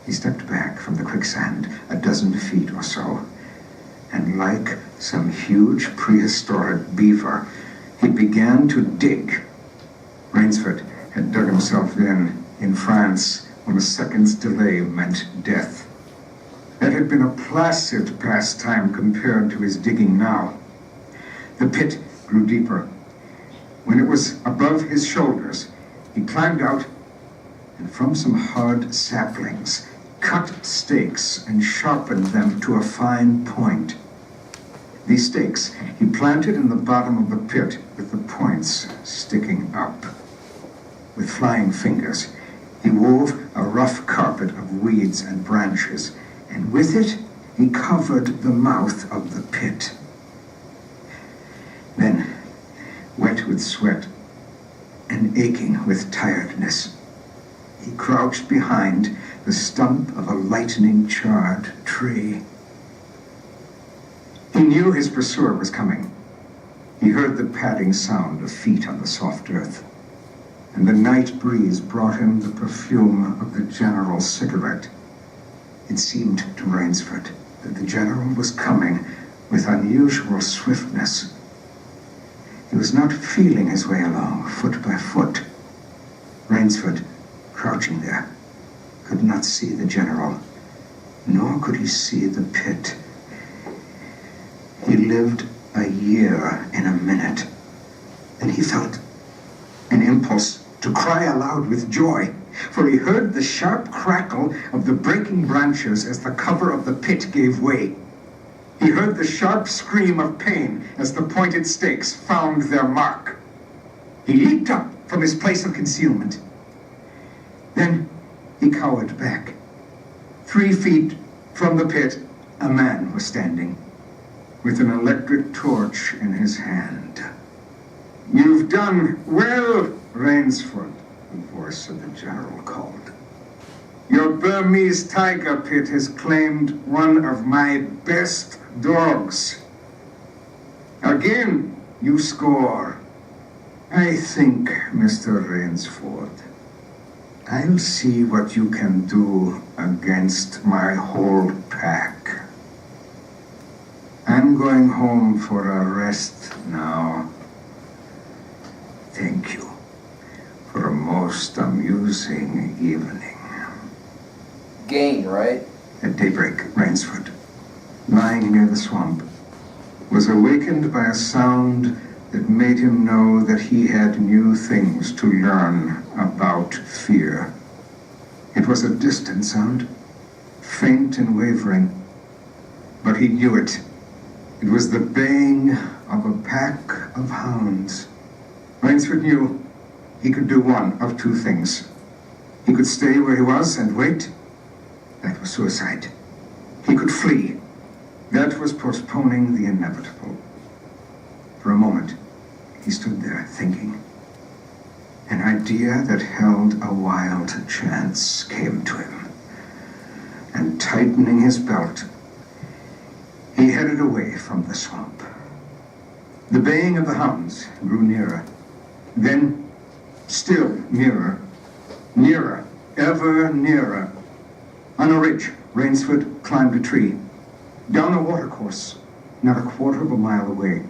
He stepped back from the quicksand a dozen feet or so, and like some huge prehistoric beaver, he began to dig. Rainsford had dug himself in France, when a second's delay meant death. That had been a placid pastime compared to his digging now. The pit grew deeper. When it was above his shoulders, he climbed out and from some hard saplings cut stakes and sharpened them to a fine point. These stakes he planted in the bottom of the pit with the points sticking up. With flying fingers, he wove a rough carpet of weeds and branches, and with it he covered the mouth of the pit. Then, wet with sweat and aching with tiredness, he crouched behind the stump of a lightning-charred tree. He knew his pursuer was coming. He heard the padding sound of feet on the soft earth, and the night breeze brought him the perfume of the general's cigarette. It seemed to Rainsford that the general was coming with unusual swiftness. He was not feeling his way along, foot by foot. Rainsford, crouching there, could not see the general, nor could he see the pit. He lived a year in a minute, and he felt an impulse to cry aloud with joy, for he heard the sharp crackle of the breaking branches as the cover of the pit gave way. He heard the sharp scream of pain as the pointed stakes found their mark. He leaped up from his place of concealment. Then he cowered back. 3 feet from the pit, a man was standing, with an electric torch in his hand. "You've done well, Rainsford," the voice of the general called. "Your Burmese tiger pit has claimed one of my best dogs. Again, you score. I think, Mr. Rainsford, I'll see what you can do against my whole pack. I'm going home for a rest now. Thank you for a most amusing evening." Gain, right? At daybreak, Rainsford, lying near the swamp, was awakened by a sound that made him know that he had new things to learn about fear. It was a distant sound, faint and wavering, but he knew it. It was the baying of a pack of hounds. Rainsford knew he could do one of 2 things. He could stay where he was and wait. That was suicide. He could flee. That was postponing the inevitable. For a moment, he stood there thinking. An idea that held a wild chance came to him, and tightening his belt, he headed away from the swamp. The baying of the hounds grew nearer, then still nearer, nearer, ever nearer. On a ridge, Rainsford climbed a tree. Down a watercourse, not a quarter of a mile away,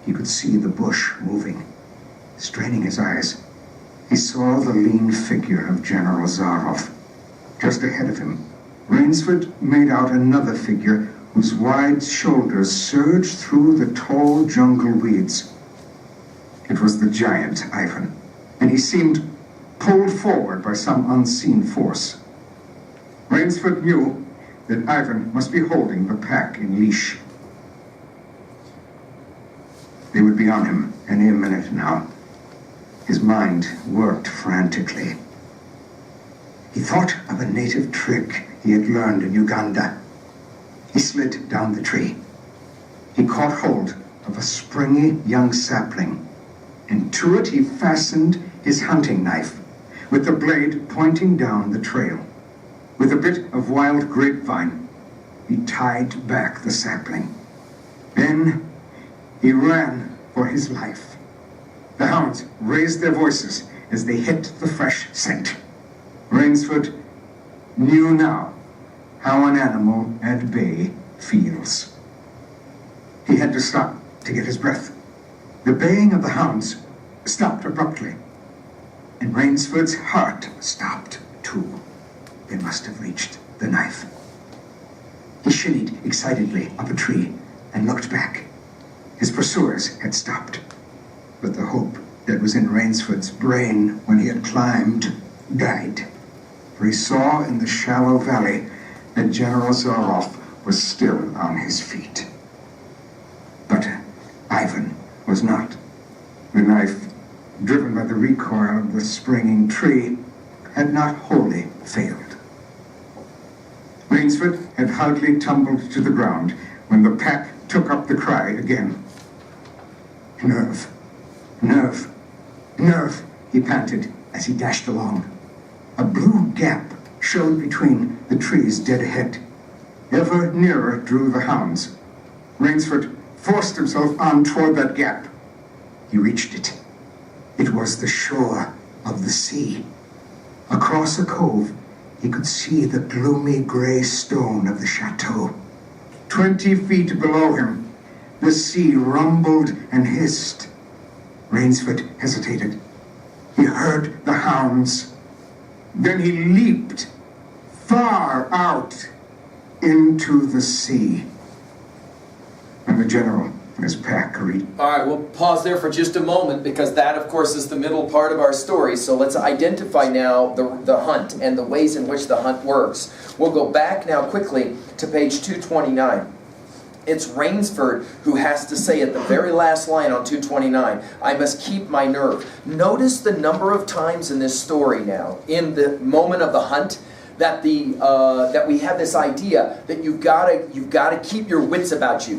he could see the bush moving. Straining his eyes, he saw the lean figure of General Zaroff. Just ahead of him, Rainsford made out another figure whose wide shoulders surged through the tall jungle weeds. It was the giant Ivan, and he seemed pulled forward by some unseen force. Rainsford knew that Ivan must be holding the pack in leash. They would be on him any minute now. His mind worked frantically. He thought of a native trick he had learned in Uganda. He slid down the tree. He caught hold of a springy young sapling, and to it he fastened his hunting knife, with the blade pointing down the trail. With a bit of wild grapevine, he tied back the sapling. Then he ran for his life. The hounds raised their voices as they hit the fresh scent. Rainsford knew now how an animal at bay feels. He had to stop to get his breath. The baying of the hounds stopped abruptly, and Rainsford's heart stopped too. They must have reached the knife. He shinnied excitedly up a tree and looked back. His pursuers had stopped, but the hope that was in Rainsford's brain when he had climbed died. For he saw in the shallow valley that General Zoroff was still on his feet. But Ivan was not. The knife, driven by the recoil of the springing tree, had not wholly failed. Rainsford had hardly tumbled to the ground when the pack took up the cry again. Nerve, nerve, nerve, he panted as he dashed along. A blue gap showed between the trees dead ahead. Ever nearer drew the hounds. Rainsford forced himself on toward that gap. He reached it. It was the shore of the sea. Across a cove, he could see the gloomy gray stone of the chateau. 20 feet below him, the sea rumbled and hissed. Rainsford hesitated. He heard the hounds. Then he leaped far out into the sea. And the general and his pack reached. All right, we'll pause there for just a moment because that, of course, is the middle part of our story. So let's identify now the hunt and the ways in which the hunt works. We'll go back now quickly to page 229. It's Rainsford who has to say at the very last line on 229, I must keep my nerve. Notice the number of times in this story now, in the moment of the hunt, that that we have this idea that you've got to keep your wits about you.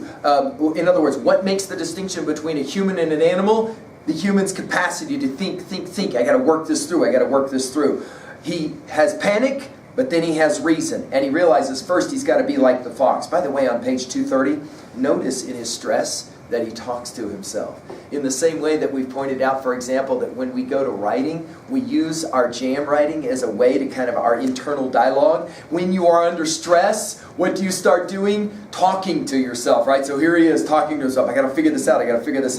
In other words, what makes the distinction between a human and an animal? The human's capacity to think. I got to work this through. He has panic, but then he has reason, and he realizes first he's got to be like the fox. By the way, on page 230, notice in his stress that he talks to himself. In the same way that we've pointed out, for example, that when we go to writing, we use our jam writing as a way to kind of our internal dialogue. When you are under stress, what do you start doing? Talking to yourself, right? So here he is talking to himself. I got to figure this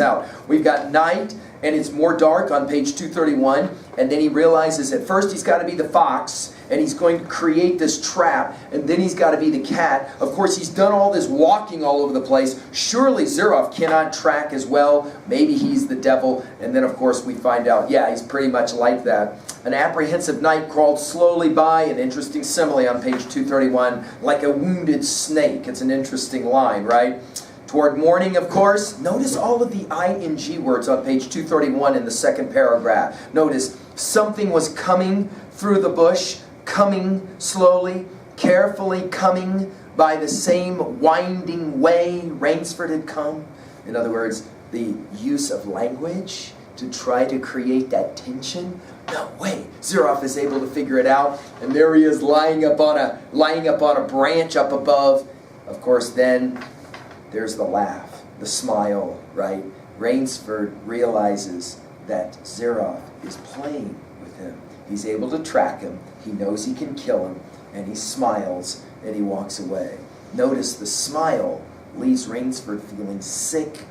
out. We've got night, and it's more dark on page 231, and then he realizes at first he's got to be the fox, and he's going to create this trap, and then he's got to be the cat. Of course, he's done all this walking all over the place. Surely Zerov cannot track as well. Maybe he's the devil. And then, of course, we find out, yeah, he's pretty much like that. An apprehensive night crawled slowly by, an interesting simile on page 231, like a wounded snake. It's an interesting line, right? Toward morning, of course, notice all of the ing words on page 231 in the second paragraph. Notice, something was coming through the bush, coming slowly, carefully coming by the same winding way Rainsford had come. In other words, the use of language to try to create that tension. No way, Zerov is able to figure it out, and there he is lying up on a branch up above. Of course, then there's the laugh, the smile, right? Rainsford realizes that Zerov is playing with him. He's able to track him. He knows he can kill him. And he smiles and he walks away. Notice the smile leaves Rainsford feeling sick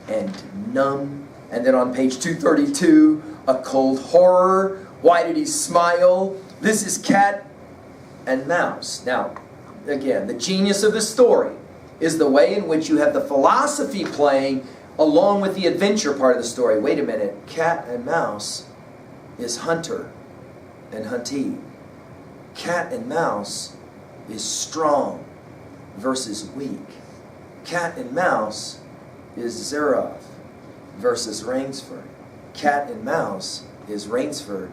and numb. And then on page 232, a cold horror. Why did he smile? This is cat and mouse. Now, again, the genius of the story is the way in which you have the philosophy playing along with the adventure part of the story. Wait a minute. Cat and mouse is hunter and huntee. Cat and mouse is strong versus weak. Cat and mouse is Zerov versus Rainsford. Cat and mouse is Rainsford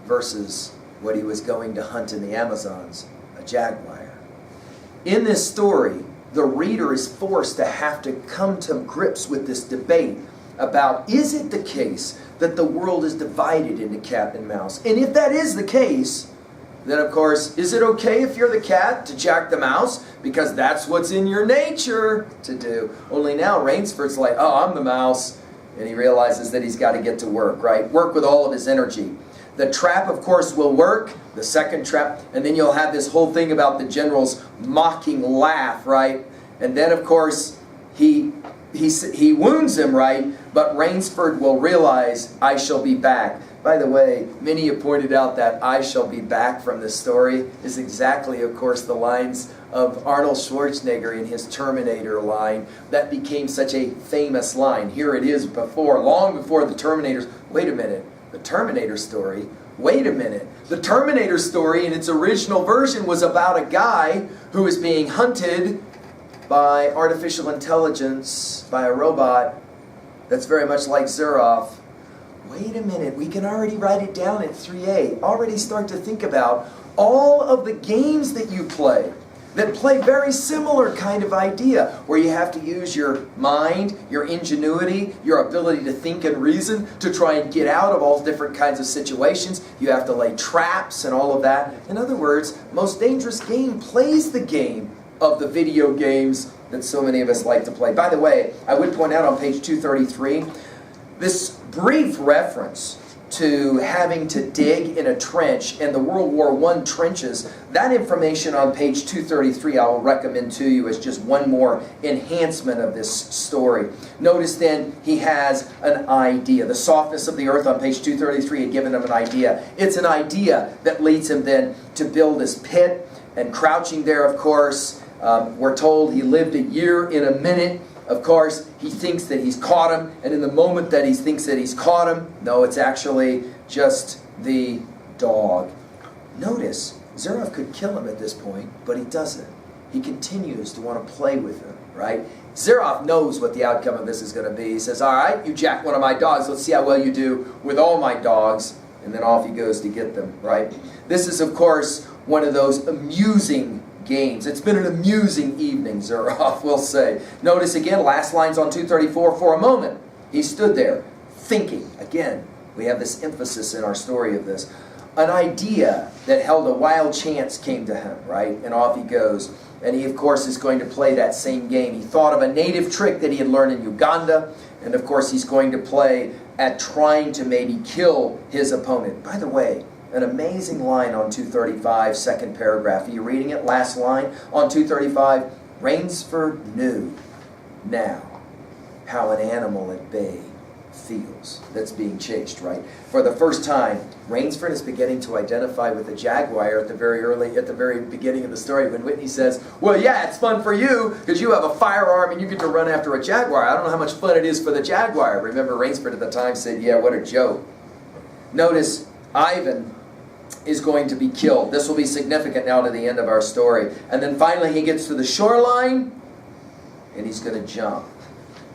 versus what he was going to hunt in the Amazons, a jaguar. In this story, the reader is forced to have to come to grips with this debate about, is it the case that the world is divided into cat and mouse? And if that is the case, then of course, is it okay if you're the cat to jack the mouse? Because that's what's in your nature to do. Only now Rainsford's like, oh, I'm the mouse. And he realizes that he's got to get to work, right? Work with all of his energy. the trap, of course, will work, the second trap, and then you'll have this whole thing about the general's mocking laugh, right? And then, of course, he wounds him, right? But Rainsford will realize, I shall be back. By the way, many have pointed out that I shall be back from this story is exactly, of course, the lines of Arnold Schwarzenegger in his Terminator line. That became such a famous line. Here it is long before the Terminators. Wait a minute, the Terminator story? Wait a minute. The Terminator story in its original version was about a guy who was being hunted by artificial intelligence, by a robot that's very much like Zerov. Wait a minute, we can already write it down at 3A. Already start to think about all of the games that you play that play very similar kind of idea, where you have to use your mind, your ingenuity, your ability to think and reason to try and get out of all different kinds of situations. You have to lay traps and all of that. In other words, Most Dangerous Game plays the game of the video games that so many of us like to play. By the way, I would point out on page 233, this brief reference to having to dig in a trench and the World War I trenches, that information on page 233 I will recommend to you as just one more enhancement of this story. Notice then he has an idea. The softness of the earth on page 233 had given him an idea. It's an idea that leads him then to build his pit, and crouching there, of course, we're told he lived a year in a minute. Of course, he thinks that he's caught him, and in the moment that he thinks that he's caught him, no, it's actually just the dog. Notice, Zerov could kill him at this point, but he doesn't. He continues to want to play with him, right? Zerov knows what the outcome of this is going to be. He says, all right, you jacked one of my dogs. Let's see how well you do with all my dogs. And then off he goes to get them, right? This is, of course, one of those amusing games. It's been an amusing evening, Zerov will say. Notice again, last lines on 234, for a moment, he stood there thinking. Again, we have this emphasis in our story of this. An idea that held a wild chance came to him, right? And off he goes. And he, of course, is going to play that same game. He thought of a native trick that he had learned in Uganda. And, of course, he's going to play at trying to maybe kill his opponent. By the way, an amazing line on 235, second paragraph. Are you reading it? Last line on 235. Rainsford knew now how an animal at bay feels that's being chased, right? For the first time, Rainsford is beginning to identify with the jaguar at the very beginning of the story, when Whitney says, well, yeah, it's fun for you because you have a firearm and you get to run after a jaguar. I don't know how much fun it is for the jaguar. Remember, Rainsford at the time said, yeah, what a joke. Notice, Ivan is going to be killed. This will be significant now to the end of our story. And then finally he gets to the shoreline and he's going to jump.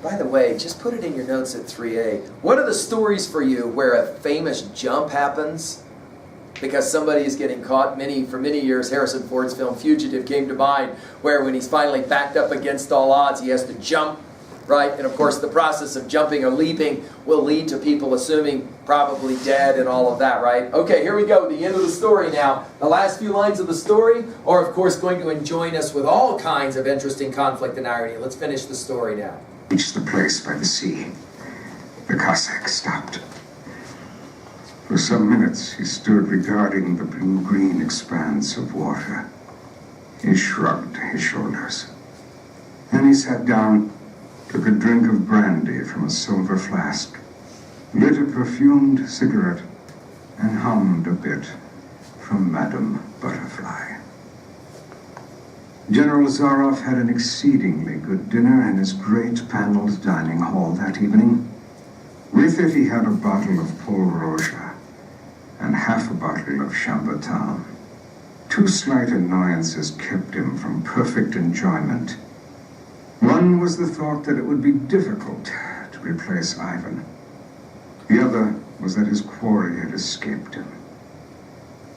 By the way, just put it in your notes at 3A. What are the stories for you where a famous jump happens because somebody is getting caught? For many years, Harrison Ford's film Fugitive came to mind, where when he's finally backed up against all odds, he has to jump, right? And of course, the process of jumping or leaping will lead to people assuming probably dead and all of that, right? Okay, here we go, the end of the story now. The last few lines of the story are, of course, going to enjoin us with all kinds of interesting conflict and irony. Let's finish the story now. Reached the place by the sea. The Cossack stopped. For some minutes he stood regarding the blue-green expanse of water. He shrugged his shoulders. Then he sat down, took a drink of brandy from a silver flask, lit a perfumed cigarette, and hummed a bit from Madame Butterfly. General Zerov had an exceedingly good dinner in his great paneled dining hall that evening. With it he had a bottle of Pol Roja and half a bottle of Chambertin. Two slight annoyances kept him from perfect enjoyment. One was the thought that it would be difficult to replace Ivan. The other was that his quarry had escaped him.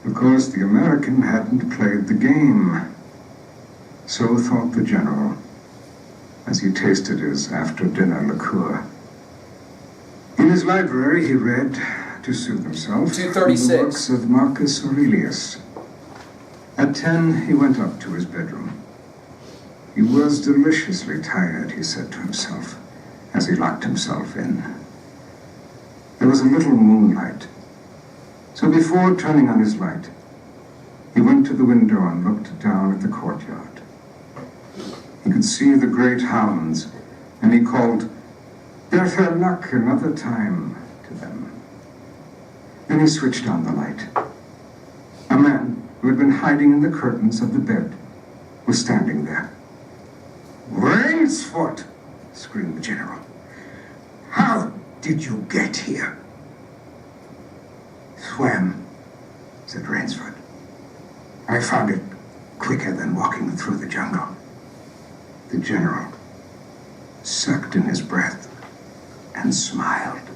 Of course, the American hadn't played the game. So thought the general, as he tasted his after-dinner liqueur. In his library, he read, to soothe himself, 236. The works of Marcus Aurelius. At 10, he went up to his bedroom. He was deliciously tired, he said to himself, as he locked himself in. There was a little moonlight. So before turning on his light, he went to the window and looked down at the courtyard. He could see the great hounds, and he called, "Better luck another time," to them. Then he switched on the light. A man who had been hiding in the curtains of the bed was standing there. "Rainsford!" screamed the general. "How did you get here?" "Swam," said Rainsford. "I found it quicker than walking through the jungle." The general sucked in his breath and smiled.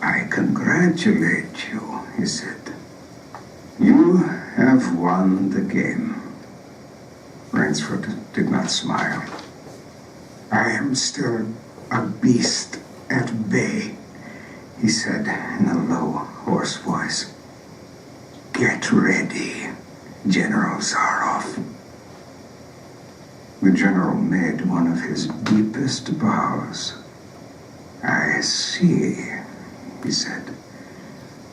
"I congratulate you," he said. "You have won the game." Rainsford did not smile. "I am still a beast at bay," he said in a low, hoarse voice. "Get ready, General Zaroff." The general made one of his deepest bows. "I see," he said.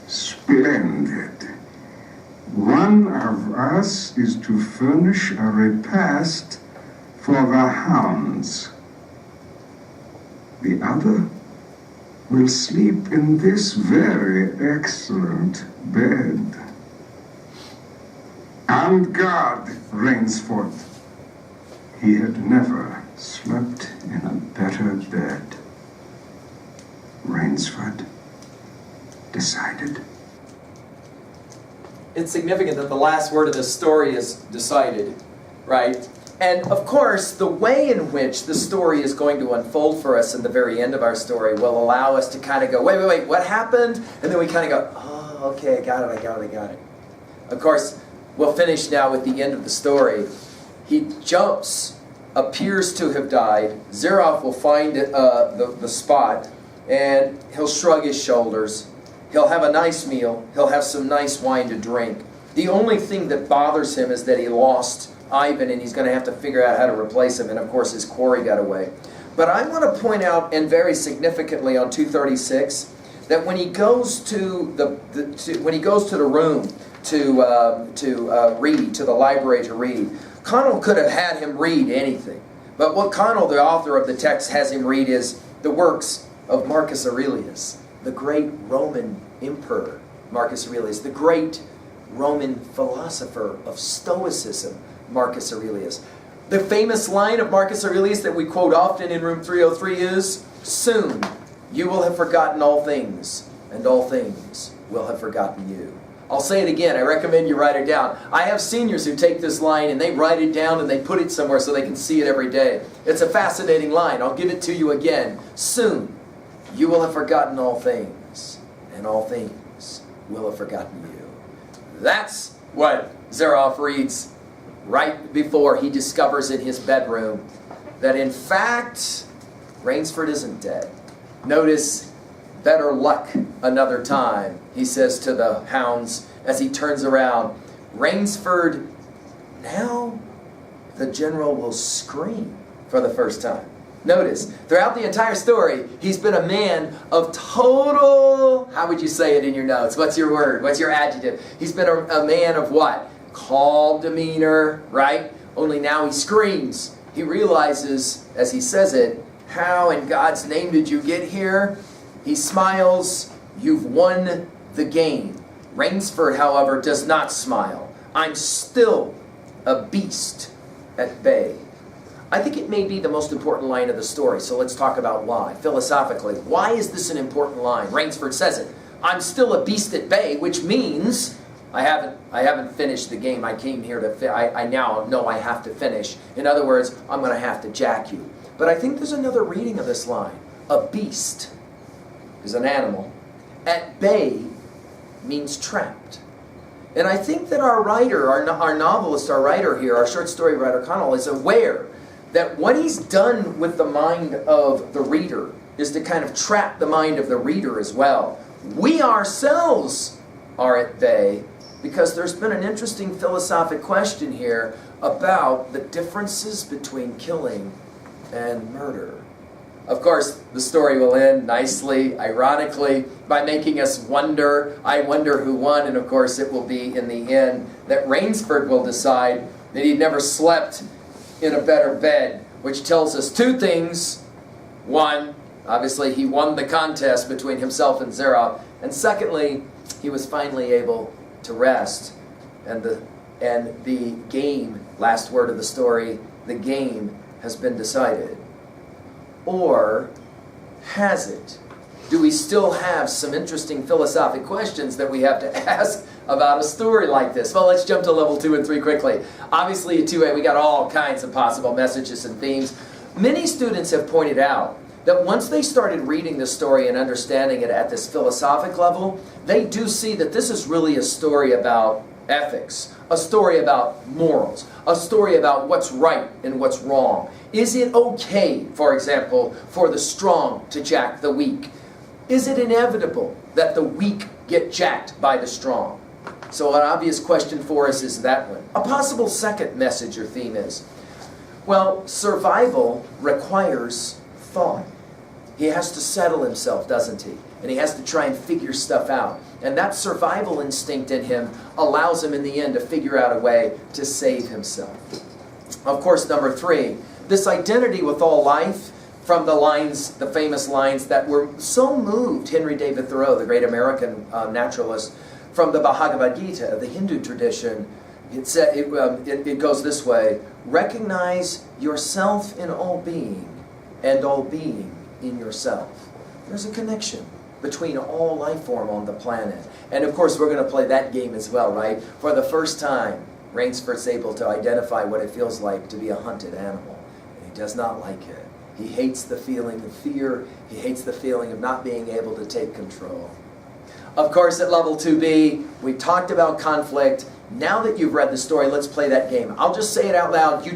"Splendid. One of us is to furnish a repast for the hounds. The other will sleep in this very excellent bed. On guard, Rainsford." He had never slept in a better bed. Rainsford decided. It's significant that the last word of this story is decided, right? And of course, the way in which the story is going to unfold for us in the very end of our story will allow us to kind of go, wait, what happened? And then we kind of go, oh, okay, I got it. Of course, we'll finish now with the end of the story. He jumps, appears to have died. Zaroff will find the spot, and he'll shrug his shoulders. He'll have a nice meal. He'll have some nice wine to drink. The only thing that bothers him is that he lost Ivan, and he's going to have to figure out how to replace him. And of course, his quarry got away. But I want to point out, and very significantly on 236, that when he goes to the room to read, to the library to read, Connell could have had him read anything. But what Connell, the author of the text, has him read is the works of Marcus Aurelius, the great Roman emperor, Marcus Aurelius, the great Roman philosopher of Stoicism, Marcus Aurelius. The famous line of Marcus Aurelius that we quote often in room 303 is, "Soon you will have forgotten all things, and all things will have forgotten you." I'll say it again. I recommend you write it down. I have seniors who take this line and they write it down and they put it somewhere so they can see it every day. It's a fascinating line. I'll give it to you again. Soon you will have forgotten all things, and all things will have forgotten you. That's what Zaroff reads right before he discovers in his bedroom that in fact Rainsford isn't dead. Notice, "Better luck another time," he says to the hounds as he turns around. Rainsford, now the general will scream for the first time. Notice, throughout the entire story, he's been a man of total, how would you say it in your notes? What's your word? What's your adjective? He's been a man of what? Calm demeanor, right? Only now he screams. He realizes, as he says it, "How in God's name did you get here?" He smiles. "You've won the game." Rainsford, however, does not smile. "I'm still a beast at bay." I think it may be the most important line of the story, so let's talk about why. Philosophically, why is this an important line? Rainsford says it. "I'm still a beast at bay," which means I haven't finished the game. I came here to I now know I have to finish. In other words, I'm going to have to jack you. But I think there's another reading of this line. A beast is an animal. At bay means trapped. And I think that our writer, our novelist, our writer here, our short story writer Connell, is aware that what he's done with the mind of the reader is to kind of trap the mind of the reader as well. We ourselves are at bay because there's been an interesting philosophic question here about the differences between killing and murder. Of course, the story will end nicely, ironically, by making us wonder, I wonder who won, and of course it will be in the end that Rainsford will decide that he'd never slept in a better bed, which tells us two things. One, obviously he won the contest between himself and Zerah, and secondly, he was finally able to rest. And the game, last word of the story, the game has been decided. Or has it? Do we still have some interesting philosophic questions that we have to ask about a story like this? Well, let's jump to level 2 and 3 quickly. Obviously, at 2A, we got all kinds of possible messages and themes. Many students have pointed out that once they started reading the story and understanding it at this philosophic level, they do see that this is really a story about ethics, a story about morals, a story about what's right and what's wrong. Is it okay, for example, for the strong to jack the weak? Is it inevitable that the weak get jacked by the strong? So an obvious question for us is that one. A possible second message or theme is, well, survival requires thought. He has to settle himself, doesn't he? And he has to try and figure stuff out. And that survival instinct in him allows him in the end to figure out a way to save himself. Of course, number 3, this identity with all life, from the lines, the famous lines that were so moved Henry David Thoreau, the great American naturalist, from the Bhagavad Gita, the Hindu tradition. It goes this way: recognize yourself in all being, and all being in yourself. There's a connection between all life form on the planet. And of course, we're going to play that game as well, right? For the first time, Rainsford's able to identify what it feels like to be a hunted animal. And he does not like it. He hates the feeling of fear. He hates the feeling of not being able to take control. Of course, at level 2B, we talked about conflict. Now that you've read the story, let's play that game. I'll just say it out loud. You